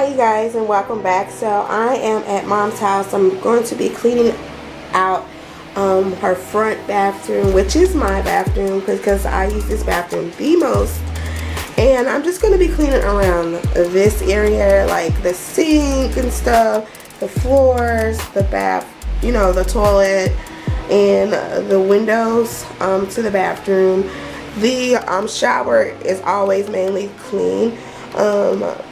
Hi you guys, and welcome back. So I am at mom's house. I'm going to be cleaning out her front bathroom, which is my bathroom because I use this bathroom the most. And I'm just going to be cleaning around this area, like the sink and stuff, the floors, the bath, you know, the toilet, and the windows to the bathroom. The shower is always mainly clean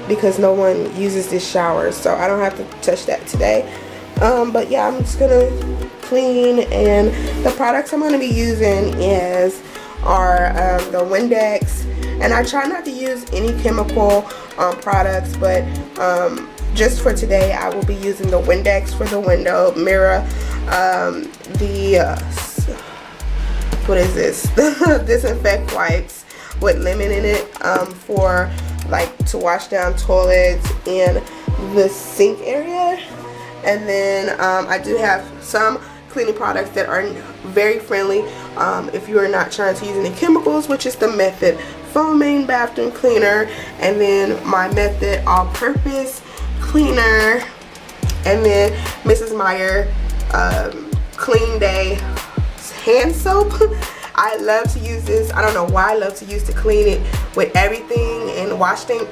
because no one uses this shower, so I don't have to touch that today. But yeah, I'm just gonna clean, and the products I'm gonna be using are the Windex, and I try not to use any chemical products, but just for today I will be using the Windex for the window mirror, what is this? The Disinfecting Wipes with lemon in it for like to wash down toilets and the sink area. And then I do have some cleaning products that are very friendly if you are not trying to use any chemicals, which is the Method foaming bathroom cleaner, and then my Method all-purpose cleaner, and then Mrs.Myers clean day hand soap. I love to use this. I don't know why I love to use to clean it with everything and wash down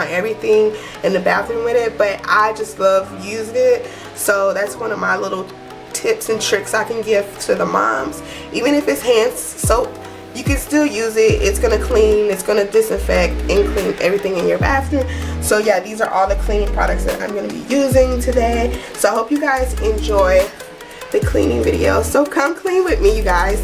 everything in the bathroom with it, but I just love using it. So that's one of my little tips and tricks I can give to the moms. Even if it's hand soap, you can still use it. It's gonna clean, it's gonna disinfect and clean everything in your bathroom. So yeah, these are all the cleaning products that I'm gonna be using today. So I hope you guys enjoy the cleaning video. So come clean with me, you guys.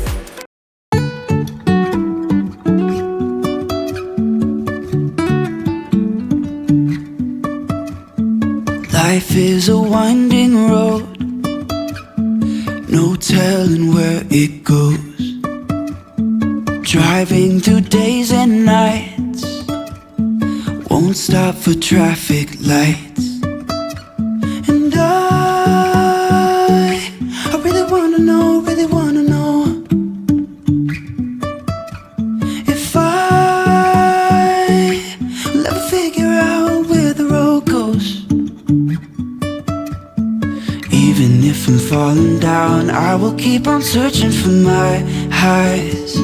Life is a winding road, no telling where it goes. Driving through days and nights, won't stop for traffic lights. And I really wanna know if I will ever figure out where the road goes. Even if I'm falling down, I will keep on searching for my highs.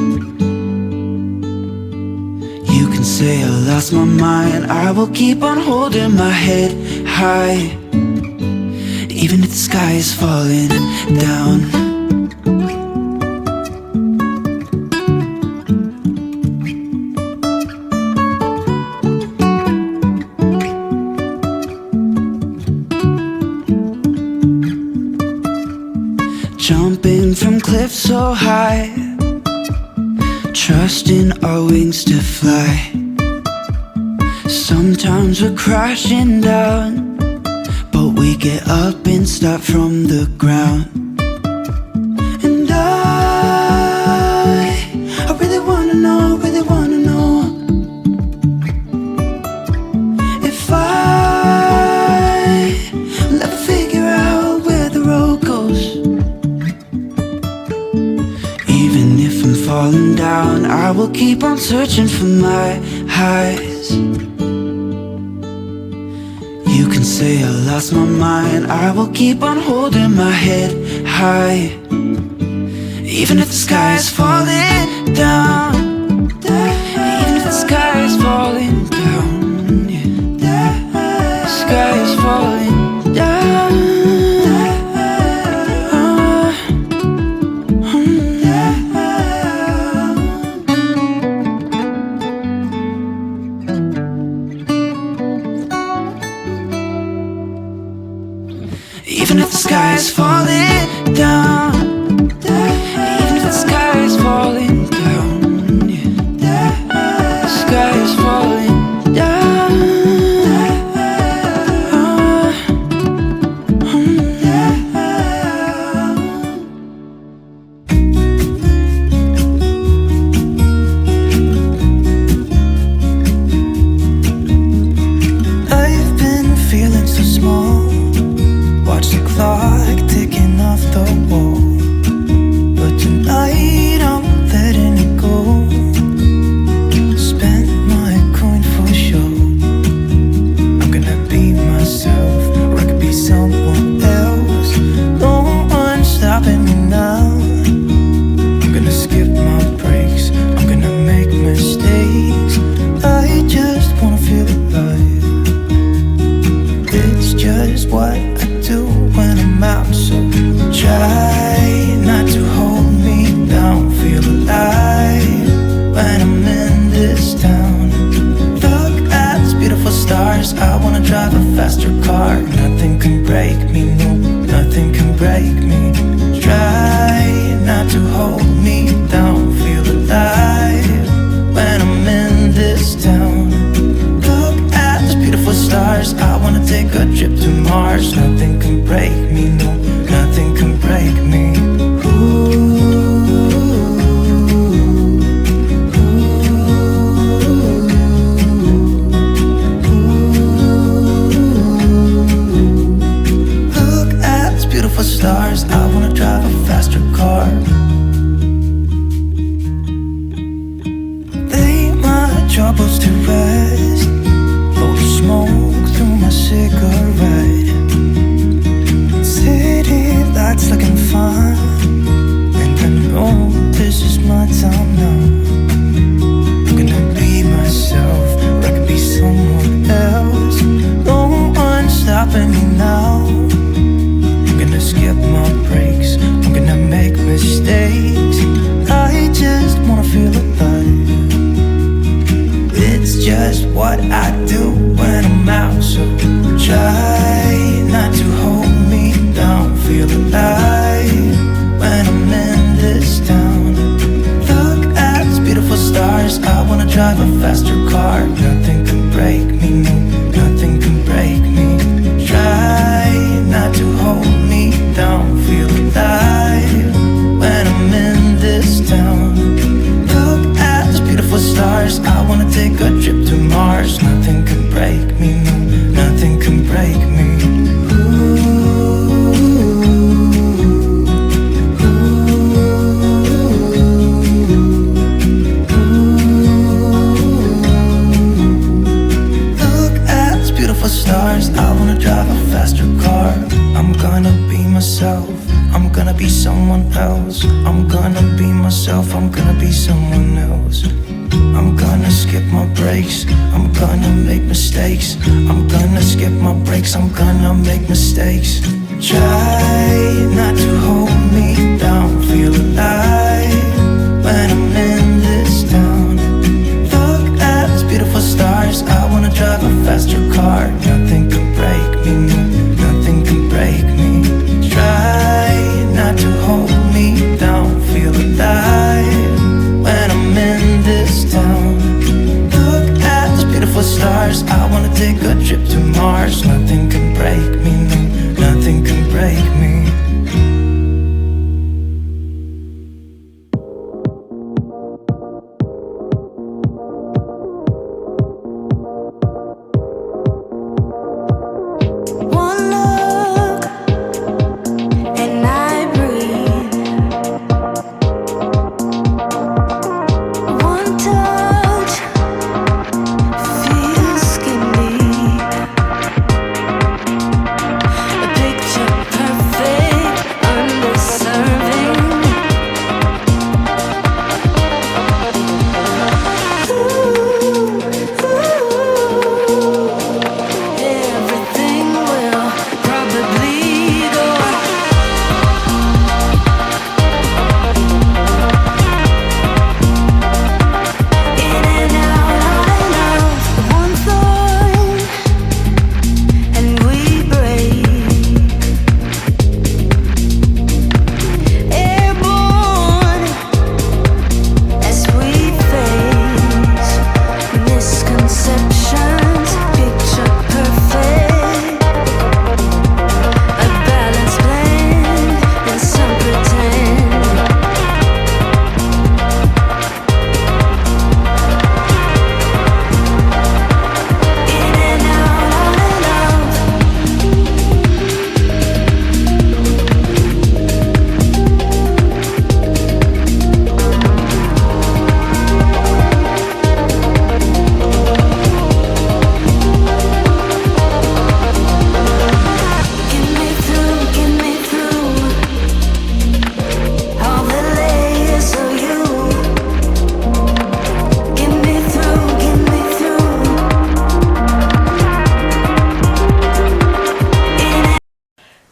You can say I lost my mind, I will keep on holding my head high. Even if the sky is falling down. Jumping from cliffs so high, trusting our wings to fly. Sometimes we're crashing down, but we get up and start from the ground. And I really wanna know if I will ever figure out where the road goes. Even if I'm falling down, I will keep on searching for my highs. You can say I lost my mind, I will keep on holding my head high. Even if the sky is falling down, even if the sky is falling down, yeah. The sky is falling down. Even if the sky is falling down, even if the sky is falling down. do when I'm out. So try not to hold me down. Feel alive when I'm in this town. Look at these beautiful stars. I wanna drive a faster car. Nothing can break me, no, nothing can break me. Try not to hold me down. Feel alive when I'm in this town. Look at these beautiful stars. I wanna take a trip to Mars. Nothing can break me, no, nothing can break me. Stars, I wanna drive a faster car. I'm gonna be myself, I'm gonna be someone else. I'm gonna be myself, I'm gonna be someone else. I'm gonna skip my breaks, I'm gonna make mistakes. I'm gonna skip my breaks, I'm gonna make mistakes. Try not to hold me down. Feel alive when I'm in this town. Look at these beautiful stars. I wanna drive a faster car. Nothing can break me, no, nothing can break me. Try not to hold me down. Feel alive when I'm in this town. Look at these beautiful stars. I wanna take a trip to Mars. Nothing can break me, no, nothing can break me.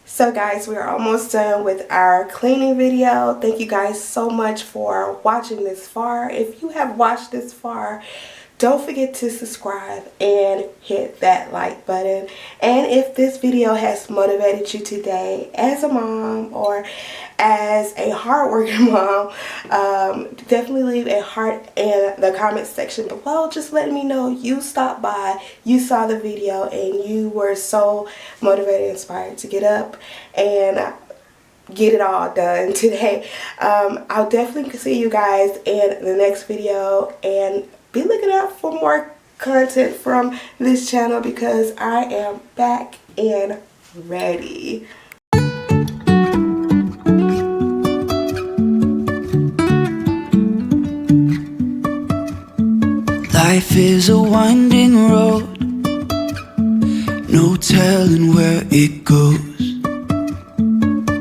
So guys, we are almost done with our cleaning video. Thank you guys so much for watching this far. If you have watched this far, don't forget to subscribe and hit that like button. And if this video has motivated you today as a mom or as a hardworking mom, definitely leave a heart in the comment section below, just letting me know you stopped by, you saw the video, and you were so motivated and inspired to get up and get it all done today. I'll definitely see you guys in the next video, and be looking out for more content from this channel because I am back and ready. Life is a winding road, no telling where it goes.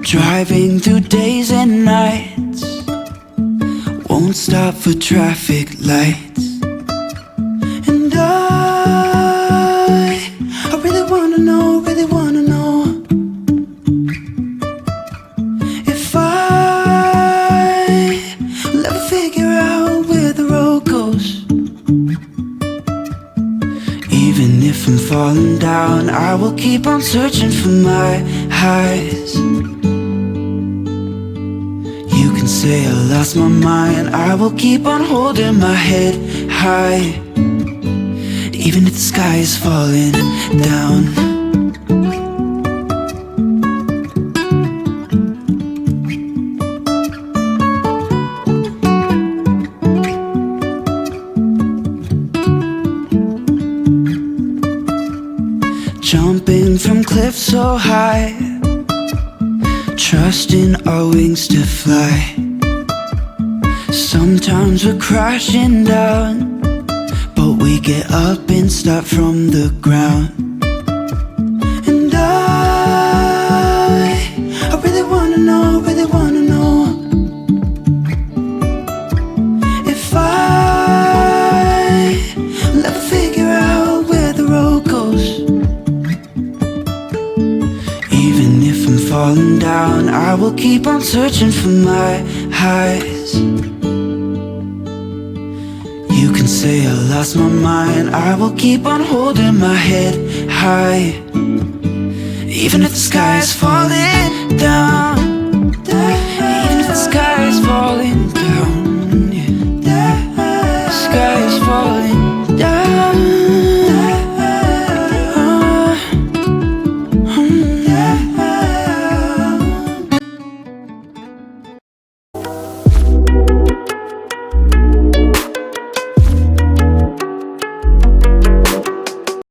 Driving through days and nights, won't stop for traffic lights. And I really wanna know if I will ever figure out where the road goes. Even falling down, I will keep on searching for my highs. You can say I lost my mind, I will keep on holding my head high, even if the sky is falling down. Jumping from cliffs so high, trusting our wings to fly. Sometimes we're crashing down, but we get up and start from the ground. And I really wanna know, if I'll ever figure out where the road goes. Even if I'm falling down, I will keep on searching for my highs. You can say I lost my mind, I will keep on holding my head high, even if the sky is falling down.